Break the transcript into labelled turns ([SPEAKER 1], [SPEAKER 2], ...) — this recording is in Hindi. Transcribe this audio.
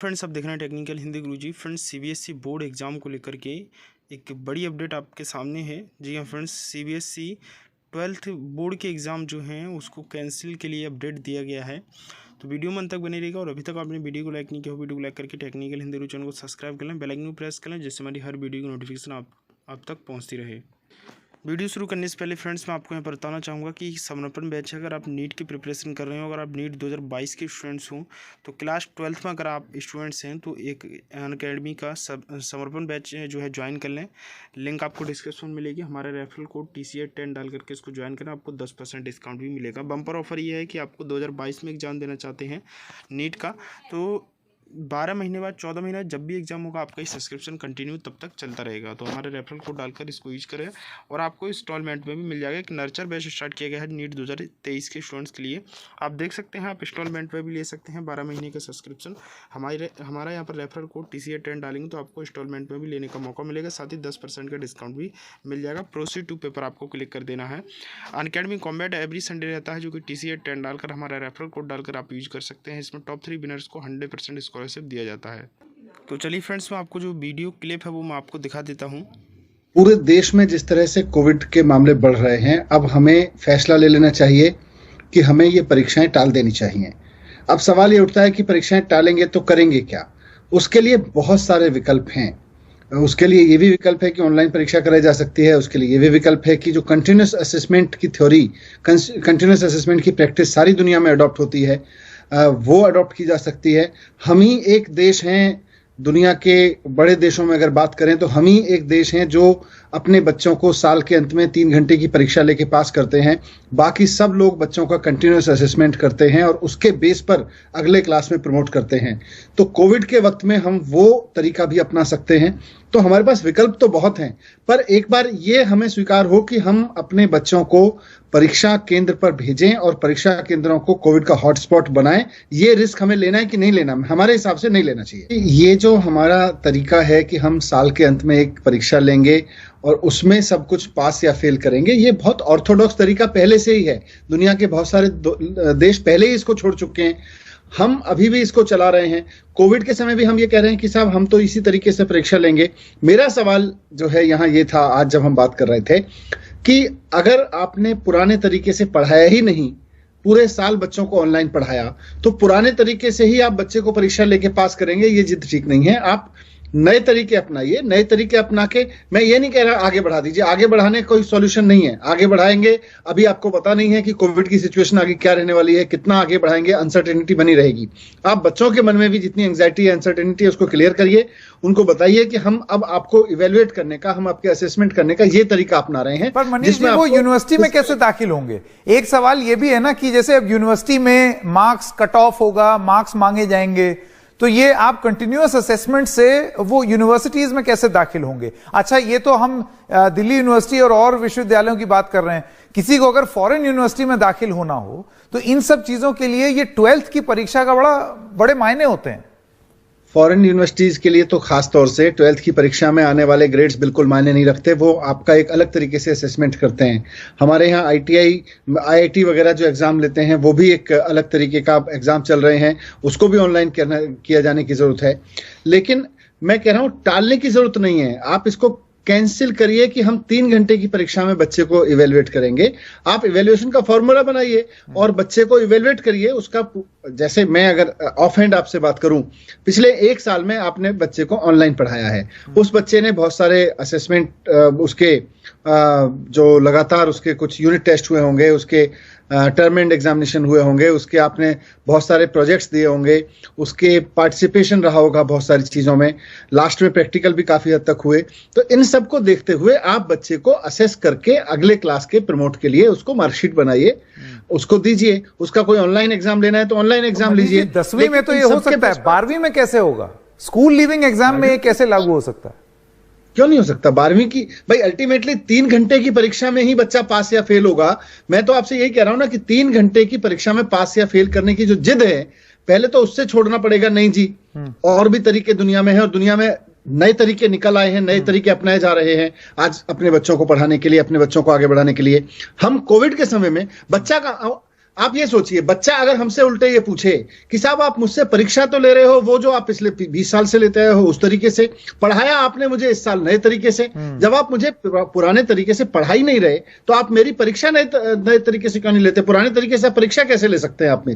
[SPEAKER 1] फ्रेंड्स, आप देख रहे हैं टेक्निकल हिंदी गुरुजी। फ्रेंड्स, सीबीएसई बोर्ड एग्ज़ाम को लेकर के एक बड़ी अपडेट आपके सामने है। जी हाँ फ्रेंड्स, सीबीएसई 12th बोर्ड के एग्ज़ाम जो हैं उसको कैंसिल के लिए अपडेट दिया गया है। तो वीडियो में अंत तक बने रहेगा और अभी तक आपने वीडियो को लाइक नहीं किया हो, वीडियो को लाइक करके टेक्निकल हिंदी गुरु चैनल को सब्सक्राइब कर लें, बेल आइकन को प्रेस कर लें, जिससे हमारी हर वीडियो की नोटिफिकेशन आप तक पहुँचती रहे। वीडियो शुरू करने से पहले फ्रेंड्स मैं आपको यहाँ पर बताना चाहूँगा कि समर्पण बैच है। अगर आप नीट की प्रिपरेशन कर रहे हो, अगर आप नीट 2022 के स्टूडेंट्स हो, तो क्लास 12th में अगर आप स्टूडेंट्स हैं तो एक अनअकैडमी का समर्पण बैच जो है ज्वाइन कर लें। लिंक आपको डिस्क्रिप्शन में मिलेगी। हमारा रेफरल कोड TCA10 डाल करके इसको ज्वाइन करें, आपको 10% डिस्काउंट भी मिलेगा। बम्पर ऑफर ये है कि आपको 2022 में एग्जाम देना चाहते हैं नीट का, तो 12 महीने बाद 14 महीने जब भी एग्जाम होगा आपका ये सब्सक्रिप्शन कंटिन्यू तब तक चलता रहेगा। तो हमारे रेफरल कोड डालकर इसको यूज करें और आपको इंस्टॉलमेंट में भी मिल जाएगा। एक नर्चर बैच स्टार्ट किया गया है नीट 2023 के स्टूडेंट्स के लिए। आप देख सकते हैं, आप इंस्टॉलमेंट में भी ले सकते हैं 12 महीने का सब्सक्रिप्शन। हमारा यहाँ पर रेफरल कोड TCA10 डालेंगे तो आपको इंस्टॉलमेंट में भी लेने का मौका मिलेगा, साथ ही 10% का डिस्काउंट भी मिल जाएगा। प्रोसीड टू पेपर आपको क्लिक कर देना है। अनअकैडमी कॉम्बैट एवरी संडे रहता है, जो कि TCA10 डालकर हमारा रेफरल कोड डालकर आप यूज कर सकते हैं। इसमें टॉप 3 विनर्स को 100% स्कॉलरशिप दिया जाता है। तो चलिए फ्रेंड्स, मैं आपको जो वीडियो क्लिप है वो मैं आपको दिखा देता हूँ।
[SPEAKER 2] पूरे देश में जिस तरह से कोविड के मामले बढ़ रहे हैं, अब हमें फैसला ले लेना चाहिए कि हमें ये परीक्षाएं टाल देनी चाहिए। अब सवाल ये उठता है कि परीक्षाएं टालेंगे तो करेंगे क्या? उसके लिए बहुत सारे विकल्प हैं। उसके लिए ये भी विकल्प है कि ऑनलाइन परीक्षा कराई जा सकती है। उसके लिए ये भी विकल्प है कि जो कंटिन्यूस असेसमेंट की थ्योरी, कंटिन्यूस असेसमेंट की प्रैक्टिस सारी दुनिया में अडॉप्ट होती है, वो अडॉप्ट की जा सकती है। हम ही एक देश हैं, दुनिया के बड़े देशों में अगर बात करें तो हम ही एक देश हैं जो अपने बच्चों को साल के अंत में 3 घंटे की परीक्षा लेके पास करते हैं। बाकी सब लोग बच्चों का कंटिन्यूस असेसमेंट करते हैं और उसके बेस पर अगले क्लास में प्रमोट करते हैं। तो कोविड के वक्त में हम वो तरीका भी अपना सकते हैं। तो हमारे पास विकल्प तो बहुत हैं, पर एक बार ये हमें स्वीकार हो कि हम अपने बच्चों को परीक्षा केंद्र पर भेजें और परीक्षा केंद्रों को कोविड का हॉटस्पॉट बनाएं। ये रिस्क हमें लेना है कि नहीं लेना? हमारे हिसाब से नहीं लेना चाहिए। ये जो हमारा तरीका है कि हम साल के अंत में एक परीक्षा लेंगे और उसमें सब कुछ पास या फेल करेंगे, ये बहुत ऑर्थोडॉक्स तरीका पहले से ही है। दुनिया के बहुत सारे देश पहले ही इसको छोड़ चुके हैं। हम अभी भी इसको चला रहे हैं। कोविड के समय भी हम ये कह रहे हैं कि साहब हम तो इसी तरीके से परीक्षा लेंगे। मेरा सवाल जो है यहाँ ये था, आज जब हम बात कर रहे थे, कि अगर आपने पुराने तरीके से पढ़ाया ही नहीं, पूरे साल बच्चों को ऑनलाइन पढ़ाया, तो पुराने तरीके से ही आप बच्चे को परीक्षा लेके पास करेंगे, ये जिद ठीक नहीं है। आप नए तरीके अपनाइए। नए तरीके अपना के, मैं ये नहीं कह रहा आगे बढ़ा दीजिए, आगे बढ़ाने का कोई सॉल्यूशन नहीं है। आगे बढ़ाएंगे, अभी आपको पता नहीं है कि कोविड की सिचुएशन आगे क्या रहने वाली है, कितना आगे बढ़ाएंगे, अनसर्टेनिटी बनी रहेगी। आप बच्चों के मन में भी जितनी एंग्जाइटी है, अनसर्टेनिटी है, उसको क्लियर करिए। उनको बताइए कि हम अब आपको इवेल्युएट करने का, हम आपके असेसमेंट करने का ये तरीका अपना रहे हैं।
[SPEAKER 3] पर मनीष जी, वो यूनिवर्सिटी में कैसे दाखिल होंगे? एक सवाल ये भी है ना कि जैसे अब यूनिवर्सिटी में मार्क्स कट ऑफ होगा, मार्क्स मांगे जाएंगे, तो ये आप कंटिन्यूअस असेसमेंट से वो यूनिवर्सिटीज में कैसे दाखिल होंगे? अच्छा, ये तो हम दिल्ली यूनिवर्सिटी और विश्वविद्यालयों की बात कर रहे हैं। किसी को अगर फॉरेन यूनिवर्सिटी में दाखिल होना हो तो इन सब चीजों के लिए ये 12th की परीक्षा का बड़े मायने होते हैं।
[SPEAKER 2] फॉरेन यूनिवर्सिटीज के लिए तो खास तौर से 12th की परीक्षा में आने वाले ग्रेड्स बिल्कुल मायने नहीं रखते। वो आपका एक अलग तरीके से असेसमेंट करते हैं। हमारे यहाँ IIT वगैरह जो एग्जाम लेते हैं, वो भी एक अलग तरीके का एग्जाम चल रहे हैं, उसको भी ऑनलाइन किया जाने की जरूरत है। लेकिन मैं कह रहा हूँ टालने की जरूरत नहीं है। आप इसको कैंसिल करिए कि हम 3 घंटे की परीक्षा में बच्चे को इवेल्युएट करेंगे। आप इवेल्युएशन का फॉर्मूला बनाइए और बच्चे को इवेल्युएट करिए। उसका, जैसे मैं अगर ऑफ हैंड आपसे बात करूं, पिछले 1 साल में आपने बच्चे को ऑनलाइन पढ़ाया है। उस बच्चे ने बहुत सारे असेसमेंट, उसके जो लगातार उसके कुछ यूनिट टेस्ट हुए होंगे, उसके टर्म एंड एग्जामिनेशन हुए होंगे, उसके आपने बहुत सारे प्रोजेक्ट्स दिए होंगे, उसके पार्टिसिपेशन रहा होगा बहुत सारी चीजों में, लास्ट में प्रैक्टिकल भी काफी हद तक हुए। तो इन सब को देखते हुए आप बच्चे को असेस करके अगले क्लास के प्रमोट के लिए उसको मार्कशीट बनाइए, उसको दीजिए। उसका कोई ऑनलाइन एग्जाम लेना है तो ऑनलाइन एग्जाम लीजिए।
[SPEAKER 3] 10वीं में तो ये हो सकता है, 12वीं में कैसे होगा? स्कूल लीविंग एग्जाम में ये कैसे लागू हो सकता है?
[SPEAKER 2] क्यों नहीं हो सकता? 12वीं की भाई अल्टीमेटली 3 घंटे की परीक्षा में ही बच्चा पास या फेल होगा। मैं तो आपसे यही कह रहा हूं ना कि 3 घंटे की परीक्षा में पास या फेल करने की जो जिद है, पहले तो उससे छोड़ना पड़ेगा। नहीं जी, और भी तरीके दुनिया में है और दुनिया में नए तरीके निकल आए हैं, नए तरीके अपनाए जा रहे हैं आज अपने बच्चों को पढ़ाने के लिए, अपने बच्चों को आगे बढ़ाने के लिए। हम कोविड के समय में बच्चा का, आप ये सोचिए, बच्चा अगर हमसे उल्टे ये पूछे कि साहब आप मुझसे परीक्षा तो ले रहे हो, वो जो आप पिछले 20 साल से लेते हो उस तरीके से, पढ़ाया आपने मुझे इस साल नए तरीके से, जब आप मुझे पुराने तरीके से पढ़ा ही नहीं रहे तो आप मेरी परीक्षा नए तरीके से क्यों नहीं लेते? पुराने तरीके से परीक्षा कैसे ले सकते हैं आप मेरी?